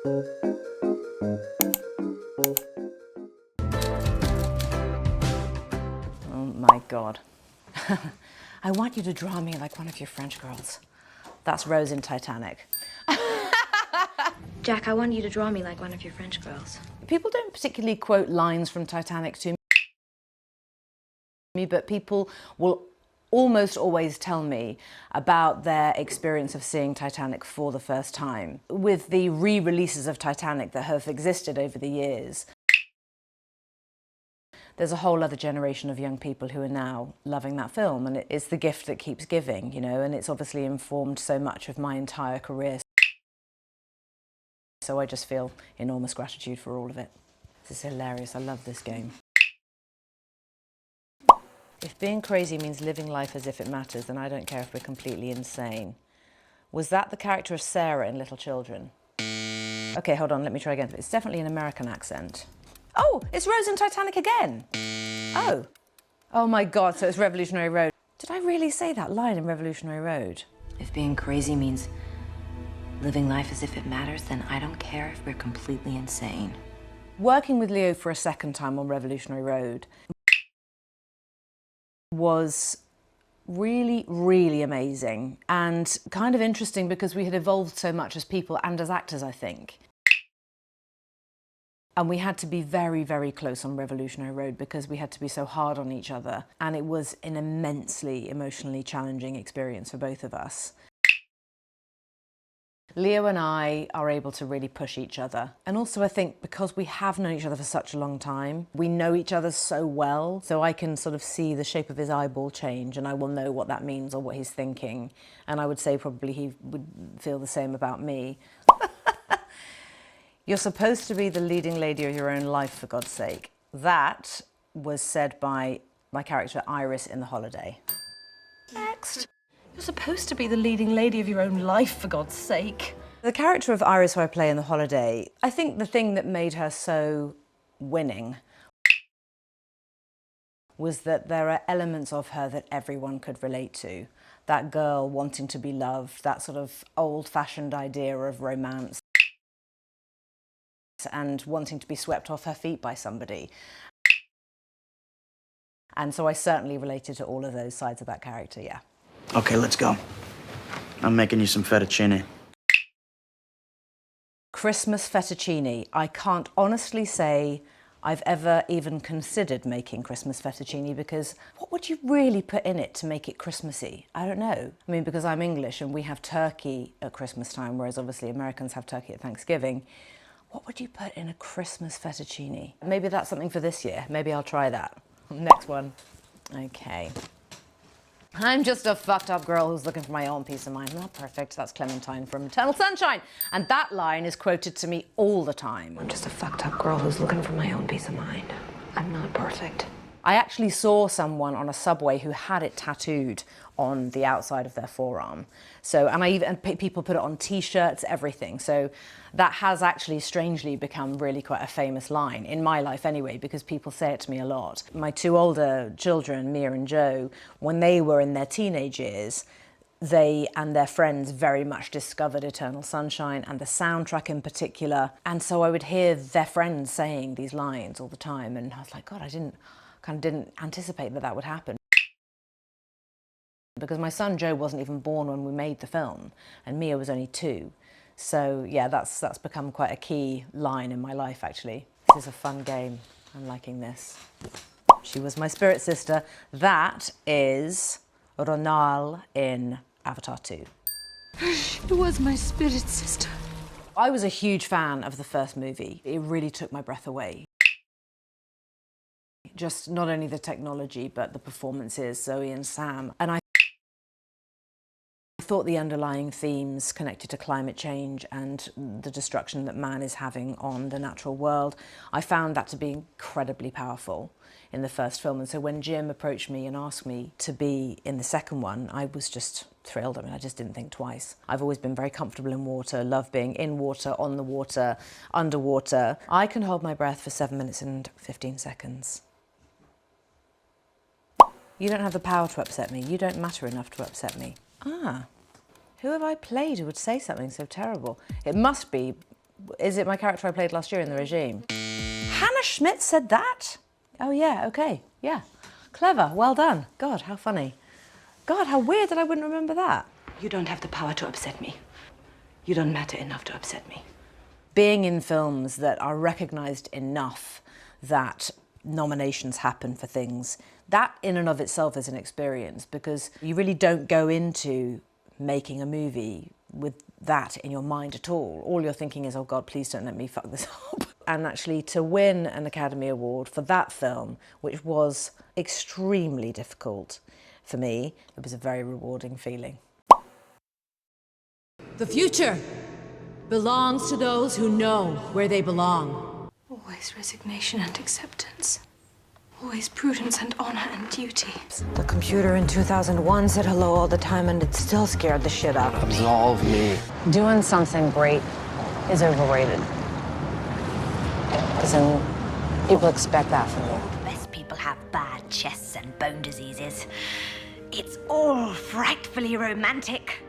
Oh my God. I want you to draw me like one of your French girls. That's Rose in Titanic. Jack, I want you to draw me like one of your French girls. People don't particularly quote lines from Titanic to me, but people will almost always tell me about their experience of seeing Titanic for the first time. With the re-releases of Titanic that have existed over the years, there's a whole other generation of young people who are now loving that film, and it's the gift that keeps giving, you know, and it's obviously informed so much of my entire career. So I just feel enormous gratitude for all of it. This is hilarious. I love this game. If being crazy means living life as if it matters, then I don't care if we're completely insane. Was that the character of Sarah in Little Children? Okay, hold on, let me try again. It's definitely an American accent. Oh, it's Rose in Titanic again. Oh. Oh my God, so it's Revolutionary Road. Did I really say that line in Revolutionary Road? If being crazy means living life as if it matters, then I don't care if we're completely insane. Working with Leo for a second time on Revolutionary Road was really, really amazing and kind of interesting because we had evolved so much as people and as actors, I think. And we had to be very, very close on Revolutionary Road because we had to be so hard on each other. And it was an immensely emotionally challenging experience for both of us. Leo and I are able to really push each other. And also I think because we have known each other for such a long time, we know each other so well, so I can sort of see the shape of his eyeball change and I will know what that means or what he's thinking. And I would say probably he would feel the same about me. You're supposed to be the leading lady of your own life, for God's sake. That was said by my character Iris in The Holiday. Next. You're supposed to be the leading lady of your own life, for God's sake. The character of Iris who I play in The Holiday, I think the thing that made her so winning was that there are elements of her that everyone could relate to. That girl wanting to be loved, that sort of old-fashioned idea of romance, and wanting to be swept off her feet by somebody. And so I certainly related to all of those sides of that character, yeah. Okay, let's go. I'm making you some fettuccine. Christmas fettuccine. I can't honestly say I've ever even considered making Christmas fettuccine because what would you really put in it to make it Christmassy? I don't know. I mean, because I'm English and we have turkey at Christmas time, whereas obviously Americans have turkey at Thanksgiving. What would you put in a Christmas fettuccine? Maybe that's something for this year. Maybe I'll try that. Next one. Okay. I'm just a fucked up girl who's looking for my own peace of mind. Not perfect. That's Clementine from Eternal Sunshine. And that line is quoted to me all the time. I'm just a fucked up girl who's looking for my own peace of mind. I'm not perfect. I actually saw someone on a subway who had it tattooed on the outside of their forearm. So, and people put it on t-shirts, everything. So that has actually strangely become really quite a famous line, in my life anyway, because people say it to me a lot. My two older children, Mia and Joe, when they were in their teenage years, they and their friends very much discovered Eternal Sunshine and the soundtrack in particular. And so I would hear their friends saying these lines all the time. And I was like, God, I kind of didn't anticipate that would happen. Because my son Joe wasn't even born when we made the film, and Mia was only 2. So yeah, that's become quite a key line in my life, actually. This is a fun game. I'm liking this. She was my spirit sister. That is Ronal in Avatar 2. She was my spirit sister. I was a huge fan of the first movie. It really took my breath away. Just not only the technology, but the performances, Zoe and Sam. And I thought the underlying themes connected to climate change and the destruction that man is having on the natural world, I found that to be incredibly powerful in the first film. And so when Jim approached me and asked me to be in the second one, I was just thrilled. I mean, I just didn't think twice. I've always been very comfortable in water, love being in water, on the water, underwater. I can hold my breath for 7 minutes and 15 seconds. You don't have the power to upset me. You don't matter enough to upset me. Ah, who have I played who would say something so terrible? It must be Is it my character I played last year in The Regime? Hannah Schmidt said that? Oh yeah, okay, yeah. Clever, well done. God, how funny. God, how weird that I wouldn't remember that. You don't have the power to upset me. You don't matter enough to upset me. Being in films that are recognised enough that nominations happen for things, that in and of itself is an experience, because you really don't go into making a movie with that in your mind at all. All you're thinking is, oh God, please don't let me fuck this up. And actually to win an Academy Award for that film, which was extremely difficult for me, it was a very rewarding feeling. The future belongs to those who know where they belong. Always resignation and acceptance. Always prudence and honor and duty. The computer in 2001 said hello all the time and it still scared the shit out of me. Absolve me. Doing something great is overrated. Because then people expect that from you. The best people have bad chests and bone diseases. It's all frightfully romantic.